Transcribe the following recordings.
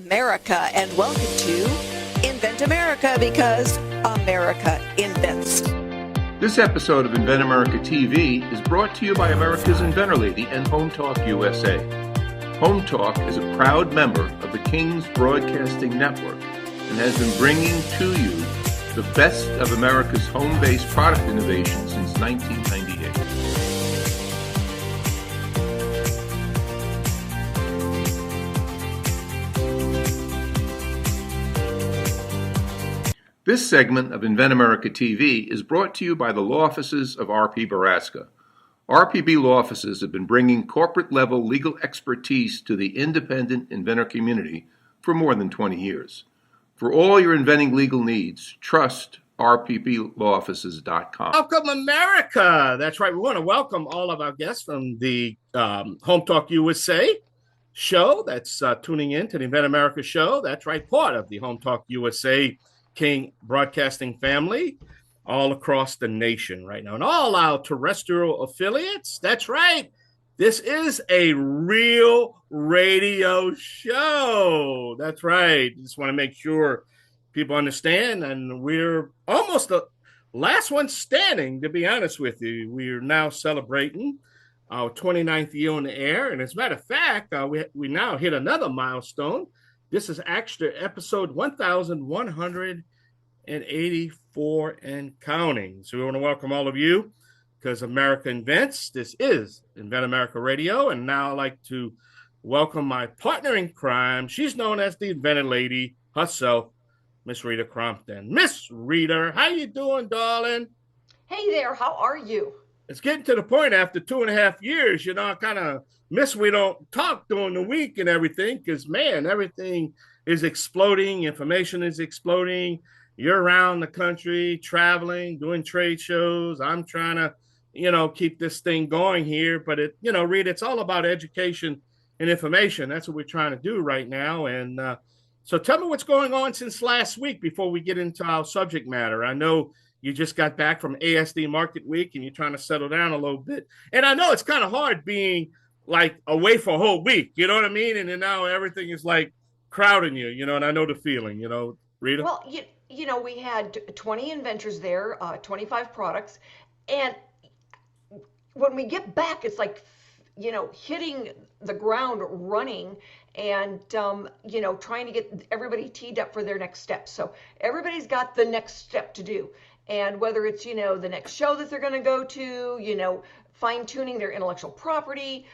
America, and welcome to Invent America, because America invents. This episode of Invent America TV is brought to you by America's Inventor Lady and Home Talk USA. Home Talk is a proud member of the King's Broadcasting Network and has been bringing to you the best of America's home-based product innovation since 1998. This segment of Invent America TV is brought to you by the law offices of R.P. Baraska. RPB law offices have been bringing corporate-level legal expertise to the independent inventor community for more than 20 years. For all your inventing legal needs, trust rpblawoffices.com. Welcome, America. That's right. We want to welcome all of our guests from the Home Talk USA show that's tuning in to the Invent America show. That's right, part of the Home Talk USA King Broadcasting family all across the nation right now, and all our terrestrial affiliates. That's right. This is a real radio show. That's right. Just want to make sure people understand, and we're almost the last one standing, to be honest with you. We're now celebrating our 29th year on the air, and as a matter of fact, we now hit another milestone. This is actually episode 1184 and counting. So we want to welcome all of you, because America invents. This is Invent America Radio, and now I'd like to welcome my partner in crime. She's known as the Inventor Lady herself, Miss Rita Crompton. Miss Rita, how you doing, darling? Hey there, how are you? It's getting to the point after 2.5 years, I kind of miss we don't talk during the week and everything, because, man, everything is exploding. Information is exploding. You're around the country, traveling, doing trade shows. I'm trying to, keep this thing going here. But, Rita, it's all about education and information. That's what we're trying to do right now. And so tell me what's going on since last week before we get into our subject matter. I know you just got back from ASD Market Week and you're trying to settle down a little bit. And I know it's kind of hard being like away for a whole week, you know what I mean? And then now everything is like crowding you, and I know the feeling, Rita. Well, we had 20 inventors there, 25 products. And when we get back, it's like, hitting the ground running and, trying to get everybody teed up for their next step. So everybody's got the next step to do. And whether it's, the next show that they're going to go to, fine tuning their intellectual property,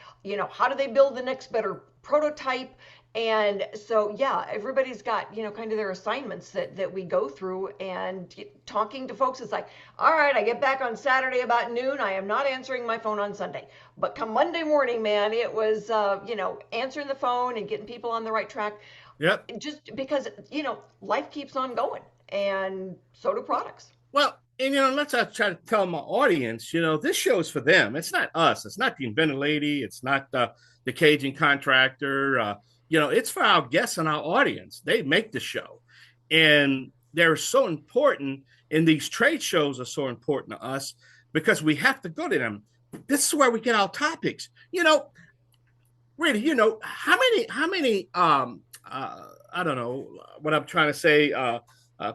how do they build the next better prototype? And so, yeah, everybody's got, kind of their assignments that we go through, and talking to folks is like, all right, I get back on Saturday about noon. I am not answering my phone on Sunday. But come Monday morning, man, it was, answering the phone and getting people on the right track. Yep. Just because, life keeps on going, and so do products. Well, and, let's try to tell my audience, this show is for them. It's not us. It's not the Inventor Lady. It's not the Cajun contractor. It's for our guests and our audience. They make the show. And they're so important, and these trade shows are so important to us because we have to go to them. This is where we get our topics. Really, how many I don't know what I'm trying to say,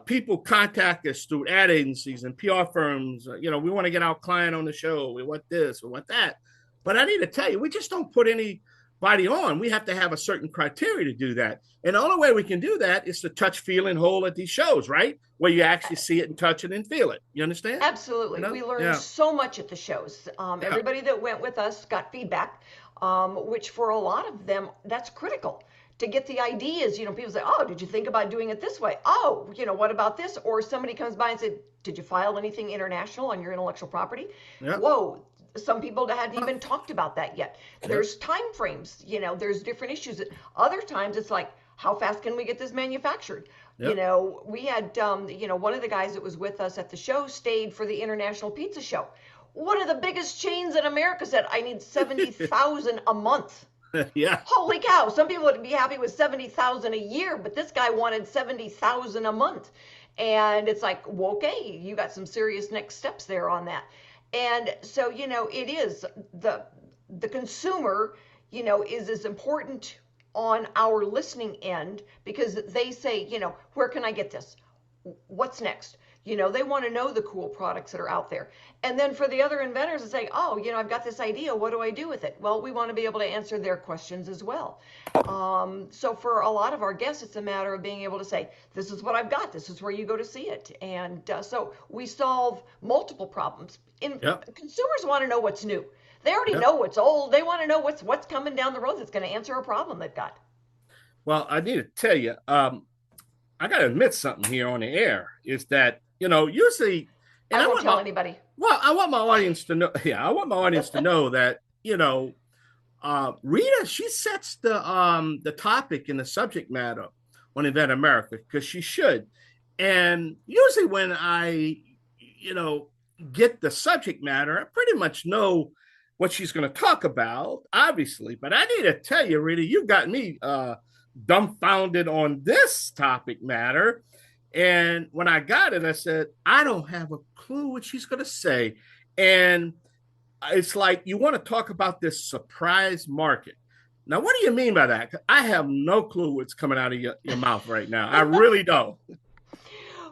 people contact us through ad agencies and PR firms. We want to get our client on the show. We want this, we want that. But I need to tell you, we just don't put anybody on. We have to have a certain criteria to do that. And the only way we can do that is to touch, feel, and hold at these shows, right? Where you actually see it and touch it and feel it. You understand? Absolutely. We learned so much at the shows. Everybody that went with us got feedback, which for a lot of them, that's critical. To get the ideas, people say, oh, did you think about doing it this way? Oh, what about this? Or somebody comes by and said, did you file anything international on your intellectual property? Yep. Whoa, some people hadn't even talked about that yet. Yep. There's time frames, there's different issues. Other times it's like, how fast can we get this manufactured? Yep. We had, one of the guys that was with us at the show stayed for the International Pizza Show. One of the biggest chains in America said, I need 70,000 a month. Yeah. Holy cow. Some people would be happy with 70,000 a year, but this guy wanted 70,000 a month. And it's like, well, okay, you got some serious next steps there on that. And so, it is the consumer, is as important on our listening end because they say, where can I get this? What's next? They want to know the cool products that are out there. And then for the other inventors to say, oh, I've got this idea. What do I do with it? Well, we want to be able to answer their questions as well. So for a lot of our guests, it's a matter of being able to say, this is what I've got. This is where you go to see it. And so we solve multiple problems. Consumers want to know what's new. They already know what's old. They want to know what's coming down the road that's going to answer a problem they've got. Well, I need to tell you, I got to admit something here on the air is that, usually, and I won't tell anybody. Well, I want my audience to know. Yeah, I want my audience to know that, Rita, she sets the topic and the subject matter on Invent America because she should. And usually when I, get the subject matter, I pretty much know what she's going to talk about, obviously. But I need to tell you, Rita, you've got me dumbfounded on this topic matter. And when I got it, I said, I don't have a clue what she's going to say. And it's like, you want to talk about this surprise market. Now, what do you mean by that? I have no clue what's coming out of your mouth right now. I really don't.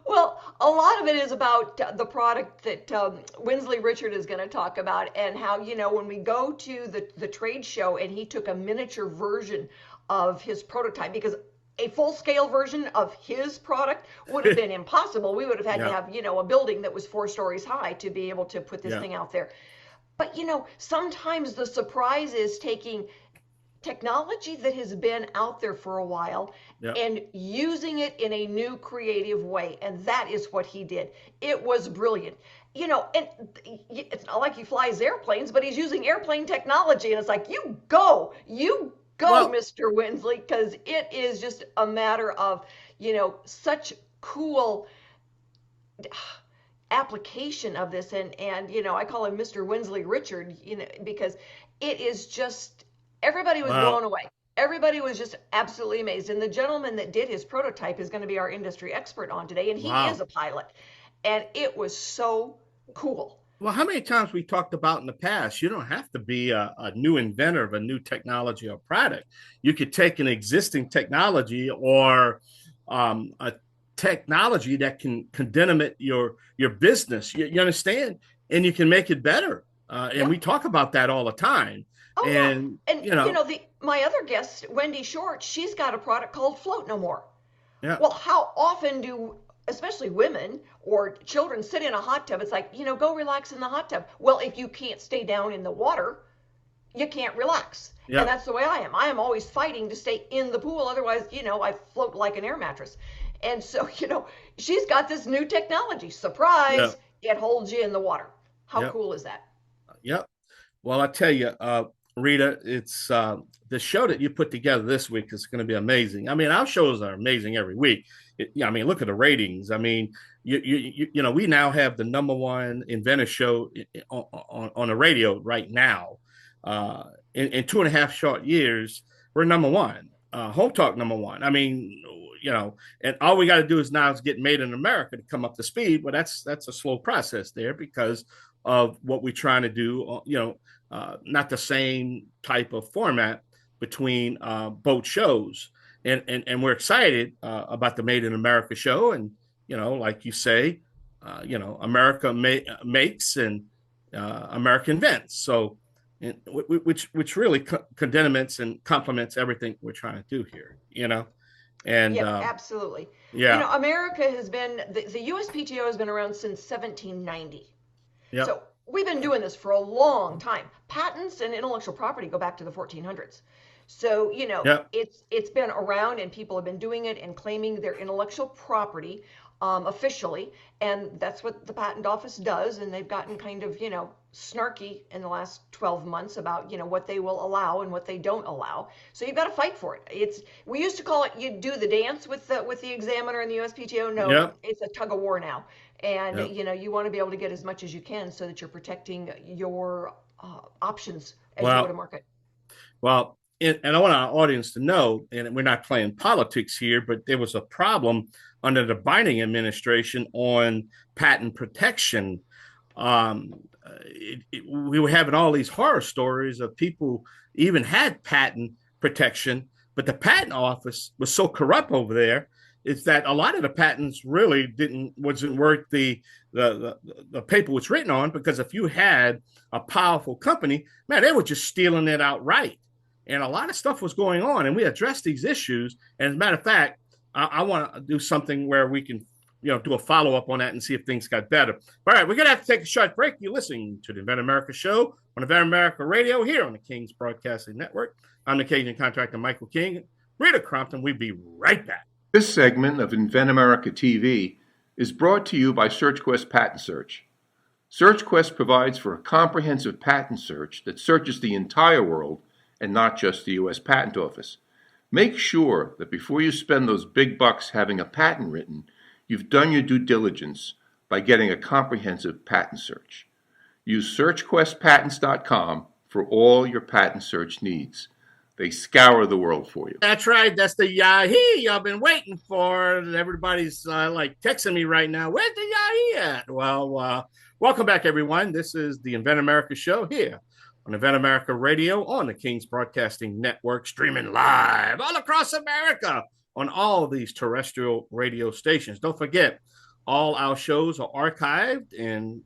Well, a lot of it is about the product that Windsley Richard is going to talk about and how, when we go to the trade show and he took a miniature version of his prototype, because a full-scale version of his product would have been impossible. We would have had to have, a building that was 4 stories high to be able to put this thing out there. But, sometimes the surprise is taking technology that has been out there for a while and using it in a new creative way. And that is what he did. It was brilliant. And it's not like he flies airplanes, but he's using airplane technology. And it's like, you go, Mr. Windsley, because it is just a matter of, such cool application of this. And I call him Mr. Windsley Richard, because it is just, everybody was blown away. Everybody was just absolutely amazed. And the gentleman that did his prototype is going to be our industry expert on today. And he is a pilot. And it was so cool. Well, how many times we talked about in the past, you don't have to be a new inventor of a new technology or product. You could take an existing technology or a technology that can dynamite your business. You understand? And you can make it better. And we talk about that all the time. Oh, and my other guest, Wendi Short, she's got a product called Float No More. Yeah. Well, how often do especially women or children sit in a hot tub? It's like, go relax in the hot tub. Well, if you can't stay down in the water, you can't relax. Yeah. And that's the way I am. I am always fighting to stay in the pool. Otherwise, I float like an air mattress. And so, she's got this new technology. Surprise, it holds you in the water. How cool is that? Yep. Well, I tell you, Rita, it's the show that you put together this week is going to be amazing. I mean, our shows are amazing every week. Look at the ratings. I mean, we now have the #1 inventor show on the radio right now. In 2.5 short years, we're #1. Home Talk #1. I mean, and all we got to do is get Made in America to come up to speed. But that's a slow process there because of what we're trying to do. Not the same type of format between both shows. And we're excited about the Made in America show. And, like you say, America makes and America invents. So, which really condemns and complements everything we're trying to do here, And absolutely. America has been, the USPTO has been around since 1790. Yep. So we've been doing this for a long time. Patents and intellectual property go back to the 1400s. So, it's been around and people have been doing it and claiming their intellectual property officially. And that's what the patent office does. And they've gotten kind of, snarky in the last 12 months about, what they will allow and what they don't allow. So you've got to fight for it. We used to call it, you do the dance with the examiner and the USPTO. No, it's a tug of war now. And, you want to be able to get as much as you can so that you're protecting your options as you go to market. Well, and I want our audience to know, and we're not playing politics here, but there was a problem under the Biden administration on patent protection. We were having all these horror stories of people even had patent protection, But the patent office was so corrupt over there, is that a lot of the patents really wasn't worth the paper was written on, because if you had a powerful company, man, they were just stealing it outright. And a lot of stuff was going on, and we addressed these issues. And as a matter of fact, I want to do something where we can, do a follow up on that and see if things got better. All right, we're gonna have to take a short break. You're listening to the Invent America Show on Invent America Radio here on the King's Broadcasting Network. I'm the Cajun contractor Michael King. Rita Crompton. We'll be right back. This segment of Invent America TV is brought to you by SearchQuest Patent Search. SearchQuest provides for a comprehensive patent search that searches the entire world and not just the U.S. Patent Office. Make sure that before you spend those big bucks having a patent written, you've done your due diligence by getting a comprehensive patent search. Use SearchQuestPatents.com for all your patent search needs. They scour the world for you. That's right. That's the Yahee I've been waiting for. Everybody's texting me right now. Where's the Yahee at? Well, welcome back, everyone. This is the Invent America Show here on Invent America Radio on the King's Broadcasting Network, streaming live all across America on all of these terrestrial radio stations. Don't forget, all our shows are archived, and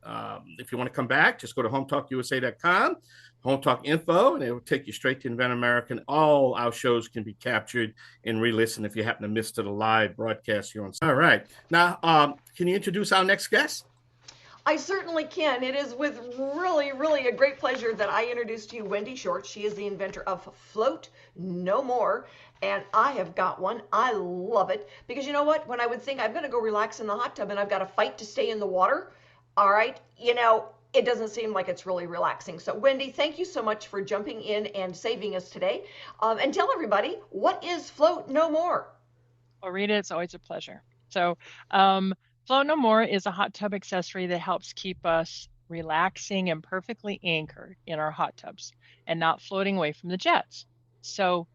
if you want to come back, just go to hometalkusa.com, Home Talk Info, and it will take you straight to Invent America. All our shows can be captured and re-listen if you happen to miss the live broadcast here on. All right. Now, can you introduce our next guest? I certainly can. It is with really, really a great pleasure that I introduce to you Wendi Short. She is the inventor of Float No More, and I have got one. I love it because you know what? When I would think I'm going to go relax in the hot tub and I've got to fight to stay in the water, all right, it doesn't seem like it's really relaxing. So Wendi, thank you so much for jumping in and saving us today. And tell everybody, what is Float No More? Well, Rita, it's always a pleasure. So, Float No More is a hot tub accessory that helps keep us relaxing and perfectly anchored in our hot tubs and not floating away from the jets. So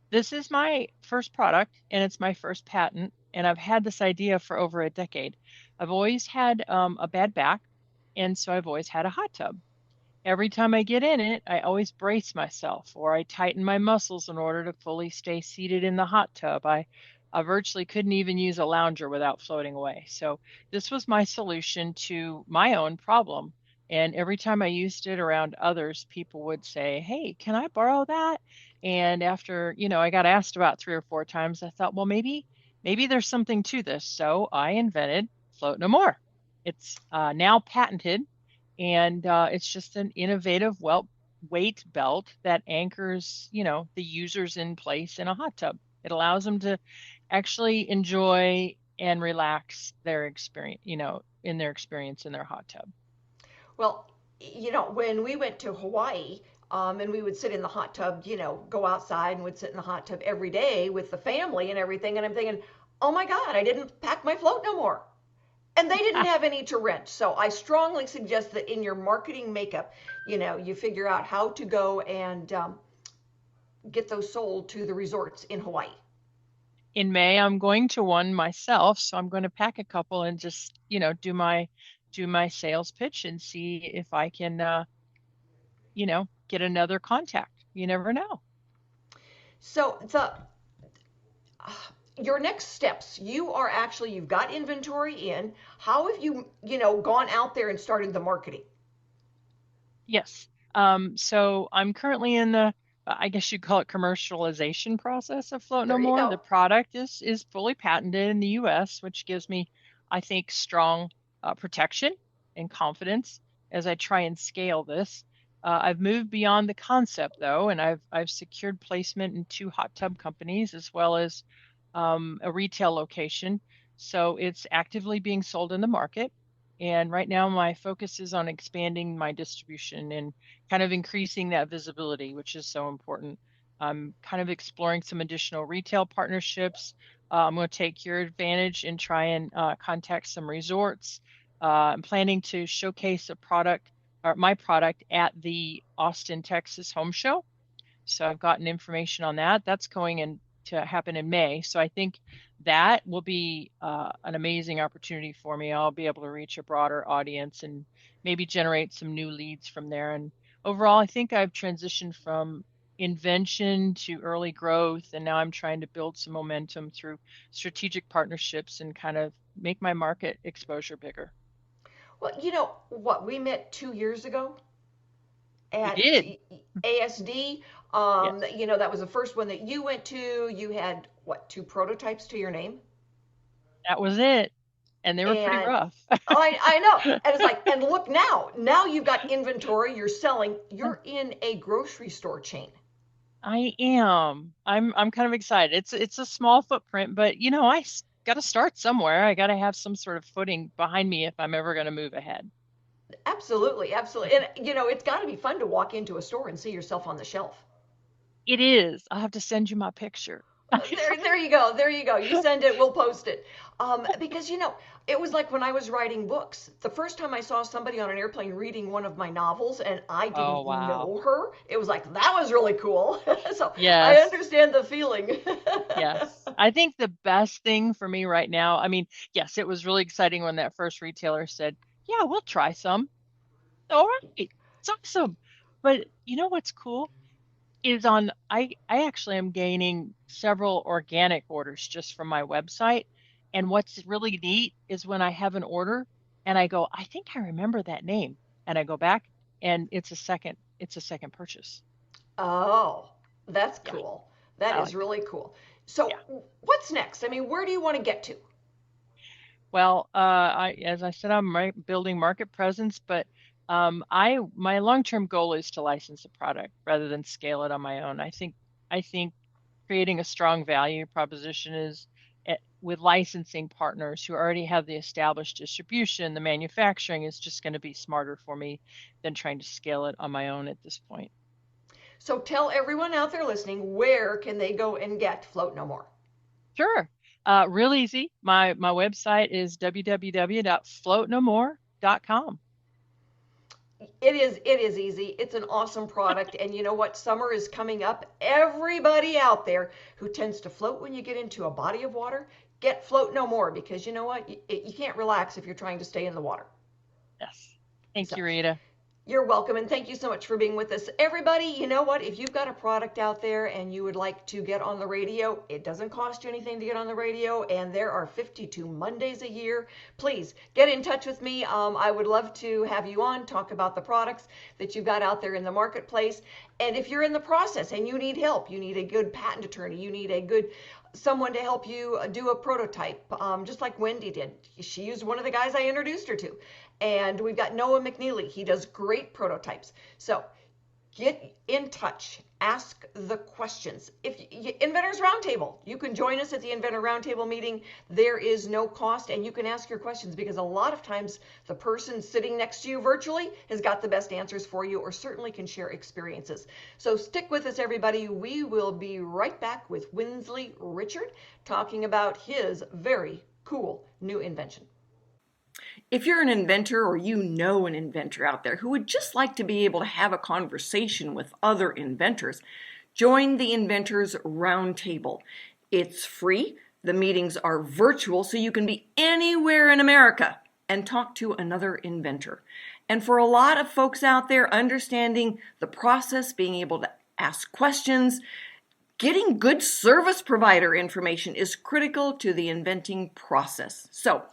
this is my first product and it's my first patent, and I've had this idea for over a decade. I've always had a bad back, and so I've always had a hot tub. Every time I get in it, I always brace myself or I tighten my muscles in order to fully stay seated in the hot tub. I virtually couldn't even use a lounger without floating away. So this was my solution to my own problem. And every time I used it around others, people would say, hey, can I borrow that? And after, I got asked about 3 or 4 times, I thought, well, maybe there's something to this. So I invented Float No More. It's now patented, and it's just an innovative weight belt that anchors, the users in place in a hot tub. It allows them to actually enjoy and relax their experience, in their experience in their hot tub. Well, when we went to Hawaii, and we would sit in the hot tub, go outside and would sit in the hot tub every day with the family and everything. And I'm thinking, oh my God, I didn't pack my float no more. And they didn't have any to rent. So I strongly suggest that in your marketing makeup, you figure out how to go and get those sold to the resorts in Hawaii. In May, I'm going to one myself, so I'm going to pack a couple and just, do my sales pitch and see if I can, get another contact. You never know. So your next steps, you've got inventory in. How have you, gone out there and started the marketing? Yes. So I'm currently in the, I guess you'd call it commercialization process of Float No More. The product is fully patented in the US, which gives me, I think, strong protection and confidence as I try and scale this. I've moved beyond the concept though, and I've secured placement in 2 hot tub companies as well as a retail location. So it's actively being sold in the market. And right now my focus is on expanding my distribution and kind of increasing that visibility, which is so important. I'm kind of exploring some additional retail partnerships. I'm going to take your advantage and try and contact some resorts. I'm planning to showcase my product at the Austin, Texas Home Show. So I've gotten information on that. That's going to happen in May. So I think that will be an amazing opportunity for me. I'll be able to reach a broader audience and maybe generate some new leads from there. And overall, I think I've transitioned from invention to early growth, and now I'm trying to build some momentum through strategic partnerships and kind of make my market exposure bigger. Well, you know what? We met 2 years ago We at did. ASD. Yes. You know, that was the first one that you went to. You had what, two prototypes to your name? That was it. And they were pretty And rough. I know. And it's like, and look now. Now you've got inventory, you're selling, you're in a grocery store chain. I am. I'm kind of excited. It's a small footprint, but you know, got to start somewhere. I got to have some sort of footing behind me if I'm ever going to move ahead. Absolutely, absolutely. And you know, it's got to be fun to walk into a store and see yourself on the shelf. It is. I'll have to send you my picture. There you go. There you go. You send it, we'll post it. Because you know, it was like when I was writing books. The first time I saw somebody on an airplane reading one of my novels, and I Oh, didn't wow. know her, it was like that was really cool. So I Yes. understand the feeling. Yes. I think the best thing for me right now, I mean, yes, it was really exciting when that first retailer said, "Yeah, we'll try some." All right. It's awesome. But you know what's cool is I actually am gaining several organic orders just from my website. And what's really neat is when I have an order and I go, I think I remember that name. And I go back and it's a second purchase. Oh, that's Yeah, cool. That I is like that. really cool. So, Yeah. what's next? I mean, where do you want to get to? Well, as I said, I'm building market presence, but my long-term goal is to license a product rather than scale it on my own. I think creating a strong value proposition is with licensing partners who already have the established distribution, the manufacturing is just going to be smarter for me than trying to scale it on my own at this point. So, tell everyone out there listening, where can they go and get Float No More? Sure. Real easy. My website is www.floatnomore.com. It is easy. It's an awesome product. And you know what? Summer is coming up. Everybody out there who tends to float when you get into a body of water, get Float No More, because you know what? You can't relax if you're trying to stay in the water. Yes. Thank So you, Rita. you're welcome, and thank you so much for being with us. Everybody, you know what? If you've got a product out there and you would like to get on the radio, it doesn't cost you anything to get on the radio, and there are 52 Mondays a year. Please get in touch with me. I would love to have you on, talk about the products that you've got out there in the marketplace. And if you're in the process and you need help, you need a good patent attorney, you need a good someone to help you do a prototype, just like Wendi did. She used one of the guys I introduced her to. And we've got Noah McNeely. He does great prototypes. So get in touch. Ask the questions. Inventors Roundtable, you can join us at the Inventor Roundtable meeting. There is no cost, and you can ask your questions because a lot of times the person sitting next to you virtually has got the best answers for you, or certainly can share experiences. So stick with us, everybody. We will be right back with Windsley Richard talking about his very cool new invention. If you're an inventor or you know an inventor out there who would just like to be able to have a conversation with other inventors, join the Inventors Roundtable. It's free. The meetings are virtual, so you can be anywhere in America and talk to another inventor. And for a lot of folks out there, understanding the process, being able to ask questions, getting good service provider information is critical to the inventing process. So,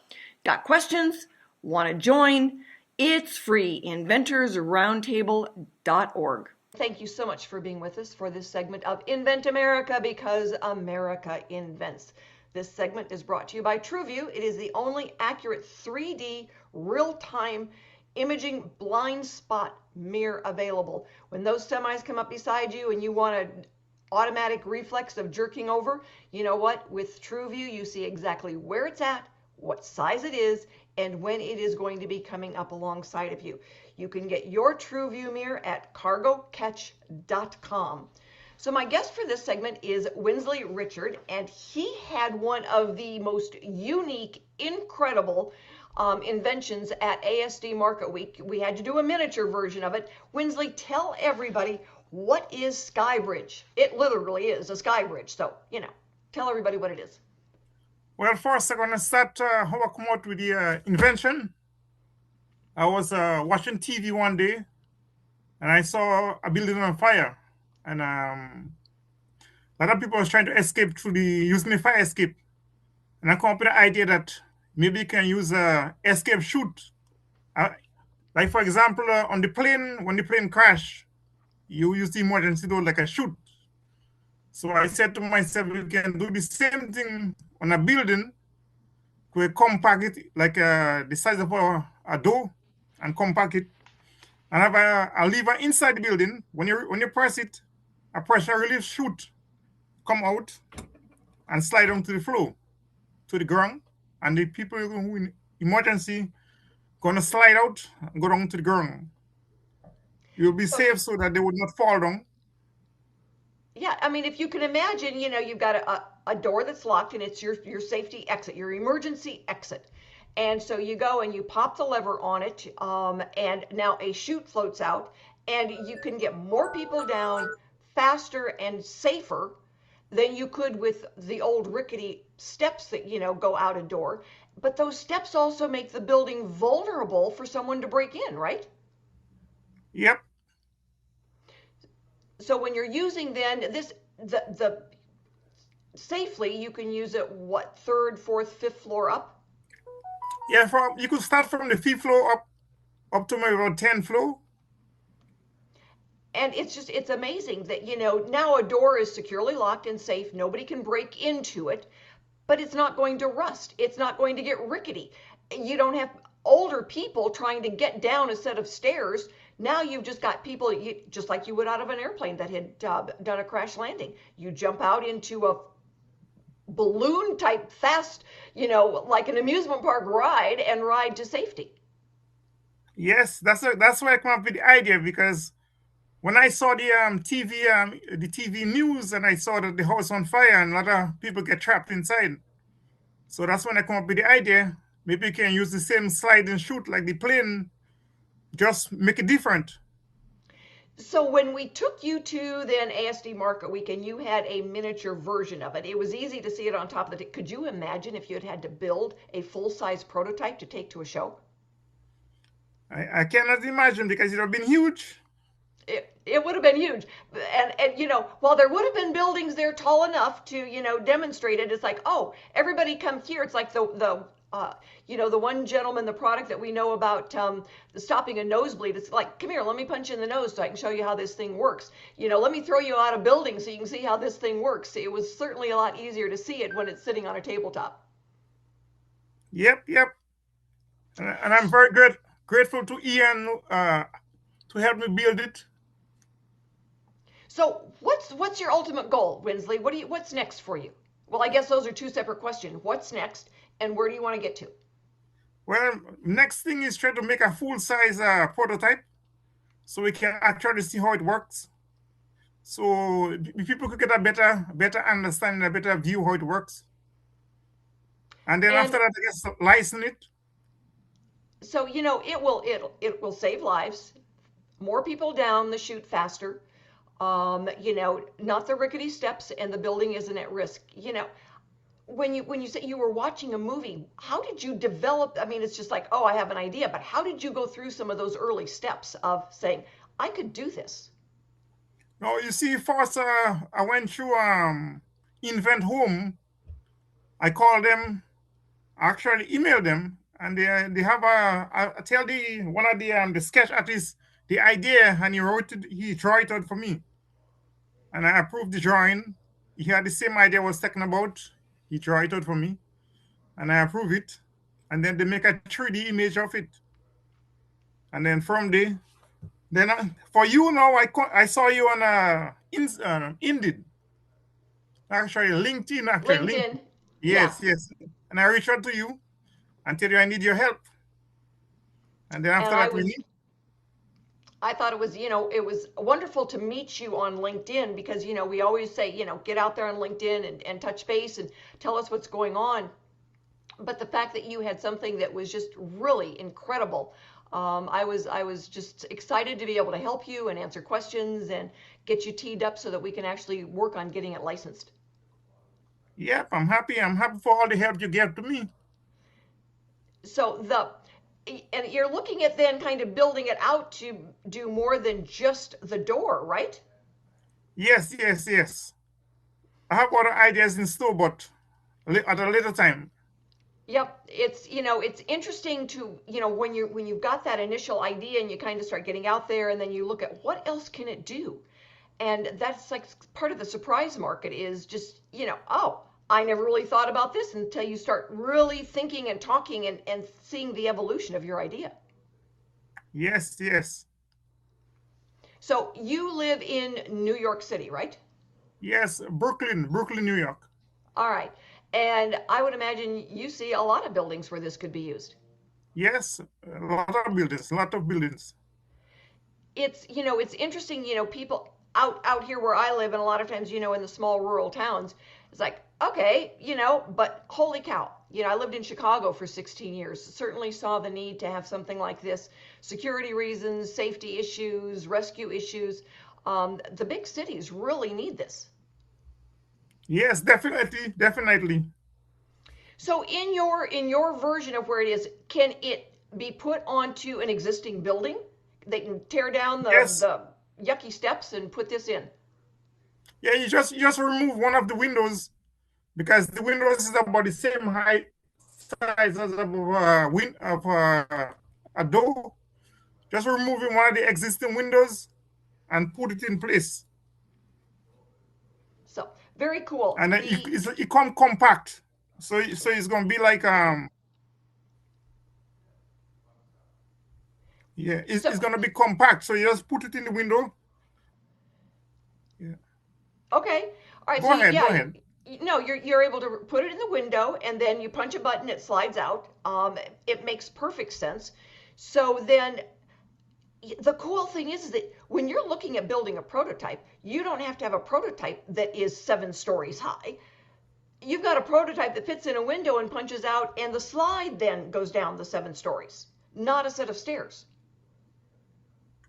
got questions? Want to join? It's free. inventorsroundtable.org. Thank you so much for being with us for this segment of Invent America, because America invents. This segment is brought to you by TrueView. It is the only accurate 3D real-time imaging blind spot mirror available. When those semis come up beside you and you want an automatic reflex of jerking over, you know what? With TrueView, you see exactly where it's at, what size it is, and when it is going to be coming up alongside of you. You can get your TrueView mirror at cargocatch.com. So my guest for this segment is Windsley Richard, and he had one of the most unique, incredible inventions at ASD Market Week. We had to do a miniature version of it. Windsley, tell everybody, what is SkyBridge? It literally is a SkyBridge, so, tell everybody what it is. Well, first I'm going to start how I come out with the invention. I was watching TV one day and I saw a building on fire. and a lot of people was trying to escape through using the fire escape. And I come up with the idea that maybe you can use a escape chute. Like for example, on the plane, when the plane crash, you use the emergency door like a chute. So I said to myself, we can do the same thing on a building. We compact it like the size of a door and compact it. And have a lever inside the building. When you press it, a pressure relief chute come out and slide onto the floor, to the ground. And the people who in emergency gonna slide out and go down to the ground. You'll be safe so that they would not fall down. Yeah, I mean, if you can imagine, you've got a door that's locked and it's your safety exit, your emergency exit. And so you go and you pop the lever on it, and now a chute floats out, and you can get more people down faster and safer than you could with the old rickety steps that, go out a door. But those steps also make the building vulnerable for someone to break in, right? Yep. So when you're using then the safely, you can use it what, third, fourth, fifth floor up? Yeah, you could start from the 5th floor up to maybe about 10th floor. And it's amazing that, now a door is securely locked and safe. Nobody can break into it, but it's not going to rust. It's not going to get rickety. You don't have older people trying to get down a set of stairs. Now you've just got people, just like you would out of an airplane that had done a crash landing. You jump out into a balloon type fast, like an amusement park ride, and ride to safety. Yes, that's why I come up with the idea, because when I saw the TV news and I saw that the house on fire and a lot of people get trapped inside. So that's when I come up with the idea. Maybe you can use the same slide and chute like the plane, just make it different. So when we took you to then ASD Market Week and you had a miniature version of it, it was easy to see it on top of the. Could you imagine if you had to build a full-size prototype to take to a show? I cannot imagine, because it would have been huge. It would have been huge. And while there would have been buildings there tall enough to, demonstrate it, it's like, oh, everybody come here. It's like the one gentleman, the product that we know about, the stopping a nosebleed. It's like, come here, let me punch you in the nose so I can show you how this thing works. Let me throw you out of building so you can see how this thing works. It was certainly a lot easier to see it when it's sitting on a tabletop. Yep. And I'm very grateful to Ian to help me build it. So what's your ultimate goal, Windsley? What's next for you? Well, I guess those are two separate questions. What's next, and where do you want to get to? Well, next thing is try to make a full-size prototype so we can actually see how it works. So people could get a better understanding, a better view how it works. And then after that, I guess license it. So, it will save lives, more people down the chute faster. Not the rickety steps, and the building isn't at risk. When you say you were watching a movie, how did you develop? I mean, it's just like, oh, I have an idea, but how did you go through some of those early steps of saying, I could do this? No, you see, first I went through Invent Home. I called them, actually emailed them, and they have I tell one of the sketch artists the idea, and he drew it out for me. And I approved the drawing. He had the same idea I was talking about. He drew it out for me, and I approve it. And then they make a 3D image of it. And then from there, for you now, I saw you on Indeed. Actually, LinkedIn. LinkedIn. Yes. And I reached out to you and tell you I need your help. And then after that, we meet. I thought it was wonderful to meet you on LinkedIn, because, we always say, get out there on LinkedIn and touch base and tell us what's going on. But the fact that you had something that was just really incredible, I was just excited to be able to help you and answer questions and get you teed up so that we can actually work on getting it licensed. Yep, I'm happy. I'm happy for all the help you gave to me. So and you're looking at then kind of building it out to do more than just the door, right? Yes, yes, yes. I have other ideas in store, but at a later time. Yep, it's interesting to, when you've got that initial idea and you kind of start getting out there and then you look at what else can it do? And that's like part of the surprise market is just, oh, I never really thought about this until you start really thinking and talking and seeing the evolution of your idea. Yes, yes. So you live in New York City, right? Yes, Brooklyn, New York. All right. And I would imagine you see a lot of buildings where this could be used. Yes, a lot of buildings. It's interesting, people out here where I live, and a lot of times, in the small rural towns, it's like, okay, but holy cow, I lived in Chicago for 16 years, certainly saw the need to have something like this. Security reasons, safety issues, rescue issues. The big cities really need this. Yes, definitely. So in your version of where it is, can it be put onto an existing building? They can tear down Yes. the yucky steps and put this in. Yeah, you just remove one of the windows because the windows is about the same height size as a door. Just removing one of the existing windows and put it in place. So very cool. And then it come compact. So it's gonna be like yeah, it's gonna be compact. So you just put it in the window. Yeah. Okay. All right. Go ahead. No, you're able to put it in the window, and then you punch a button, it slides out. It makes perfect sense. So then, the cool thing is that when you're looking at building a prototype, you don't have to have a prototype that is 7 stories high. You've got a prototype that fits in a window and punches out, and the slide then goes down the 7 stories, not a set of stairs.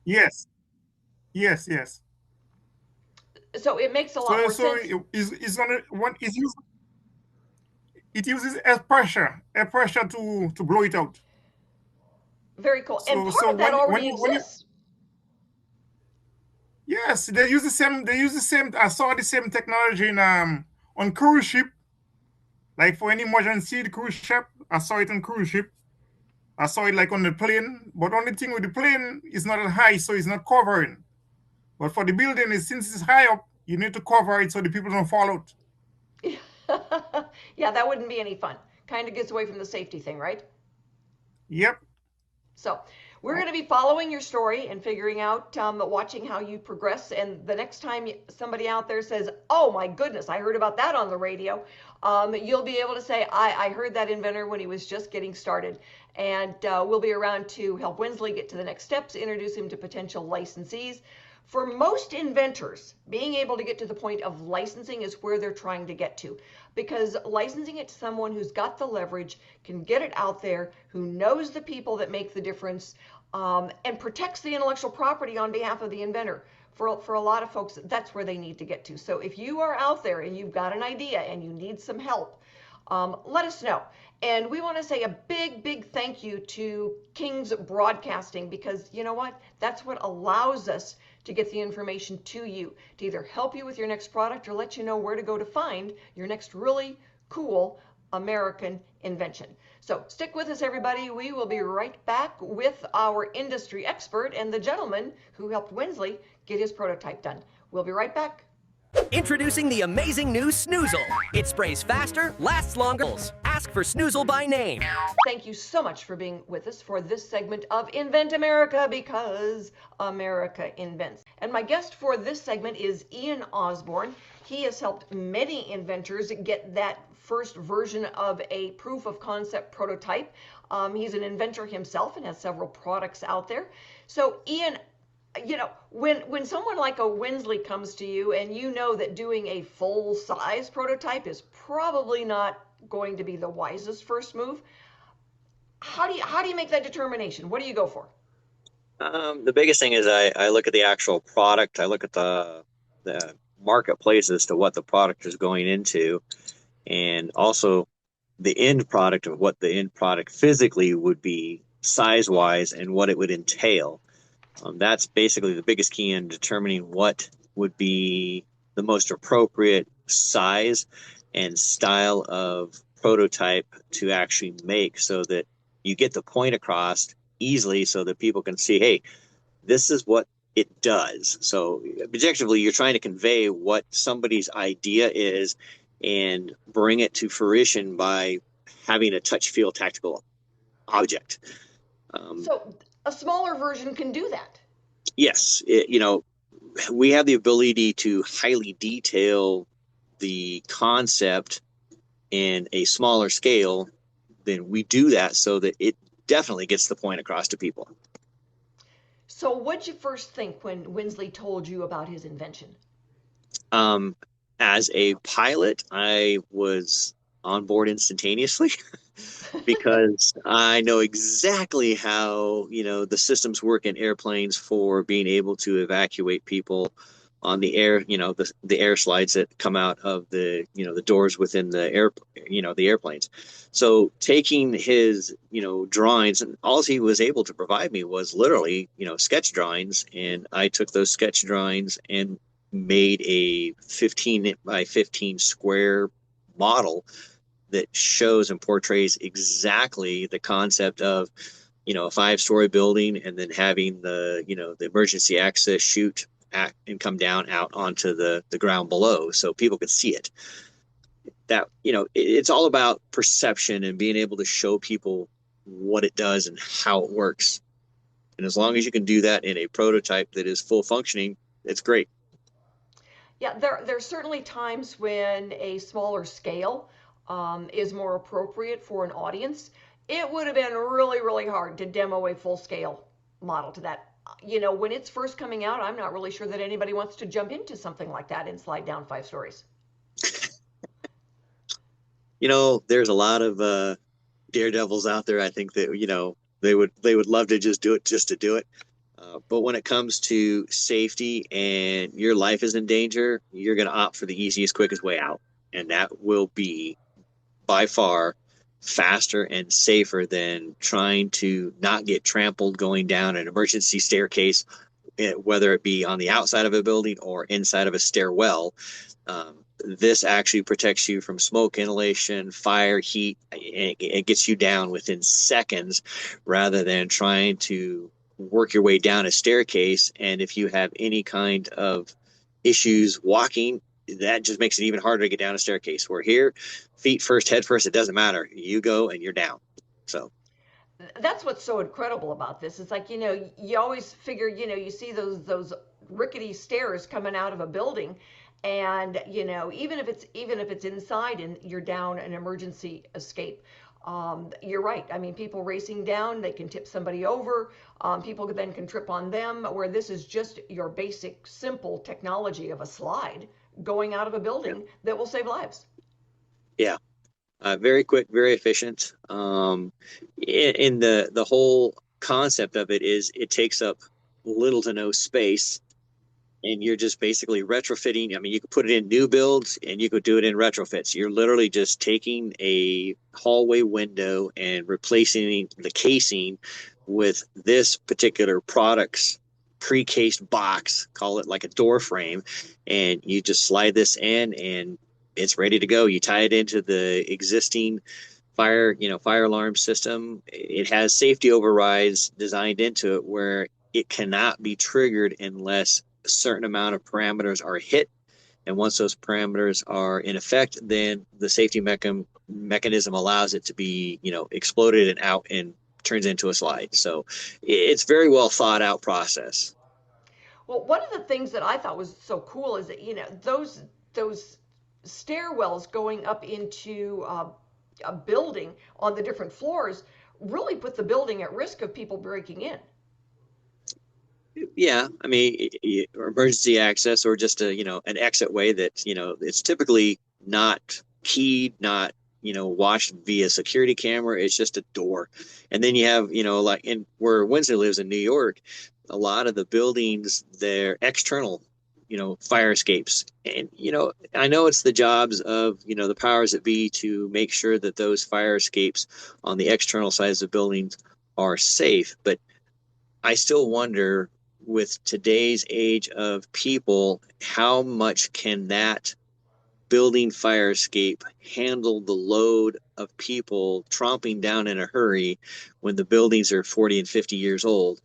Yes. Yes. So it makes a lot more So sense. it's gonna it uses air pressure to blow it out. Very cool. And part So of that already when you exists. yes, they use the same. They use the same. I saw the same technology in on cruise ship. Like for any emergency, the cruise ship. I saw it on cruise ship. I saw it like on the plane. But only thing with the plane is not that high, so it's not covering. But for the building, since it's high up, you need to cover it so the people don't fall out. Yeah, that wouldn't be any fun. Kind of gets away from the safety thing, right? Yep. So we're going to be following your story and figuring out, watching how you progress. And the next time somebody out there says, oh my goodness, I heard about that on the radio, you'll be able to say, I heard that inventor when he was just getting started. And we'll be around to help Windsley get to the next steps, introduce him to potential licensees. For most inventors, being able to get to the point of licensing is where they're trying to get to, because licensing it to someone who's got the leverage, can get it out there, who knows the people that make the difference, and protects the intellectual property on behalf of the inventor. For a lot of folks, that's where they need to get to. So if you are out there and you've got an idea and you need some help, let us know. And we want to say a big thank you to King's Broadcasting, because you know what? That's what allows us to get the information to you, to either help you with your next product or let you know where to go to find your next really cool American invention. So stick with us, everybody. We will be right back with our industry expert and the gentleman who helped Windsley get his prototype done. We'll be right back. Introducing the amazing new Snoozle. It sprays faster, lasts longer. Ask for Snoozle by name. Thank you so much for being with us for this segment of Invent America, because America invents. And my guest for this segment is Ian Osborne. He has helped many inventors get that first version of a proof of concept prototype. He's an inventor himself and has several products out there. So Ian, when someone like a Windsley comes to you and you know that doing a full size prototype is probably not going to be the wisest first move, how do you make that determination? What do you go for? The biggest thing is I look at the actual product. I look at the marketplace as to what the product is going into, and also the end product of what the end product physically would be size-wise and what it would entail. That's basically the biggest key in determining what would be the most appropriate size and style of prototype to actually make, so that you get the point across easily so that people can see, hey, this is what it does. So objectively, you're trying to convey what somebody's idea is and bring it to fruition by having a touch, feel, tactical object. So a smaller version can do that. Yes, we have the ability to highly detail the concept in a smaller scale. Then we do that so that it definitely gets the point across to people. So what'd you first think when Windsley told you about his invention? As a pilot, I was on board instantaneously because I know exactly how, the systems work in airplanes for being able to evacuate people on the air, the air slides that come out of the, the doors within the air, the airplanes. So taking his, drawings, and all he was able to provide me was literally, sketch drawings. And I took those sketch drawings and made a 15 by 15 square model that shows and portrays exactly the concept of, a 5-story building, and then having the, the emergency access chute and come down out onto the ground below so people could see it. That, it's all about perception and being able to show people what it does and how it works. And as long as you can do that in a prototype that is full functioning, it's great. Yeah, there's certainly times when a smaller scale is more appropriate for an audience. It would have been really, really hard to demo a full scale model to that. When it's first coming out, I'm not really sure that anybody wants to jump into something like that and slide down 5 stories. There's a lot of daredevils out there. I think that, they would love to just do it just to do it. But when it comes to safety and your life is in danger, you're going to opt for the easiest, quickest way out. And that will be by far faster and safer than trying to not get trampled going down an emergency staircase, whether it be on the outside of a building or inside of a stairwell. This actually protects you from smoke inhalation, fire, heat. It gets you down within seconds rather than trying to work your way down a staircase. And if you have any kind of issues walking, that just makes it even harder to get down a staircase. Where here, feet first, head first, it doesn't matter. You go and you're down. So that's what's so incredible about this. It's like, you always figure, you see those rickety stairs coming out of a building, and even if it's inside and you're down an emergency escape, you're right. I mean, people racing down, they can tip somebody over. People then can trip on them, where this is just your basic, simple technology of a slide going out of a building that will save lives. Yeah. Very quick, very efficient. In the whole concept of it is it takes up little to no space, and you're just basically retrofitting. I mean, you could put it in new builds and you could do it in retrofits. You're literally just taking a hallway window and replacing the casing with this particular product's pre-cased box, call it like a door frame, and you just slide this in and it's ready to go. You tie it into the existing fire alarm system. It has safety overrides designed into it where it cannot be triggered unless a certain amount of parameters are hit. And once those parameters are in effect, then the safety mechanism allows it to be, exploded and out and turns into a slide. So it's very well thought out process. Well, one of the things that I thought was so cool is that, those stairwells going up into a building on the different floors really put the building at risk of people breaking in. Yeah, I mean, emergency access or just an exit way that it's typically not keyed, not watched via security camera. It's just a door, and then you have like where Windsley lives in New York, a lot of the buildings, they're external fire escapes. And I know it's the jobs of the powers that be to make sure that those fire escapes on the external sides of buildings are safe, but I still wonder with today's age of people, how much can that building fire escape handle the load of people tromping down in a hurry when the buildings are 40 and 50 years old?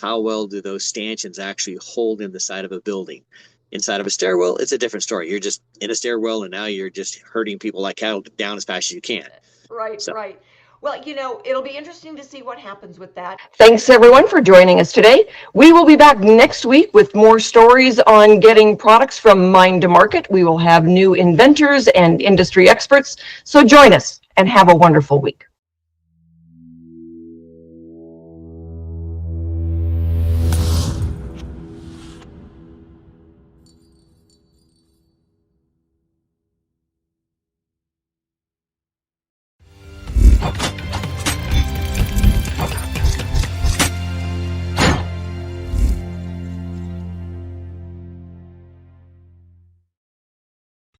How well do those stanchions actually hold in the side of a building? Inside of a stairwell, it's a different story. You're just in a stairwell, and now you're just herding people like cattle down as fast as you can. Right, So. right. Well, it'll be interesting to see what happens with that. Thanks, everyone, for joining us today. We will be back next week with more stories on getting products from mind to market. We will have new inventors and industry experts. So join us and have a wonderful week.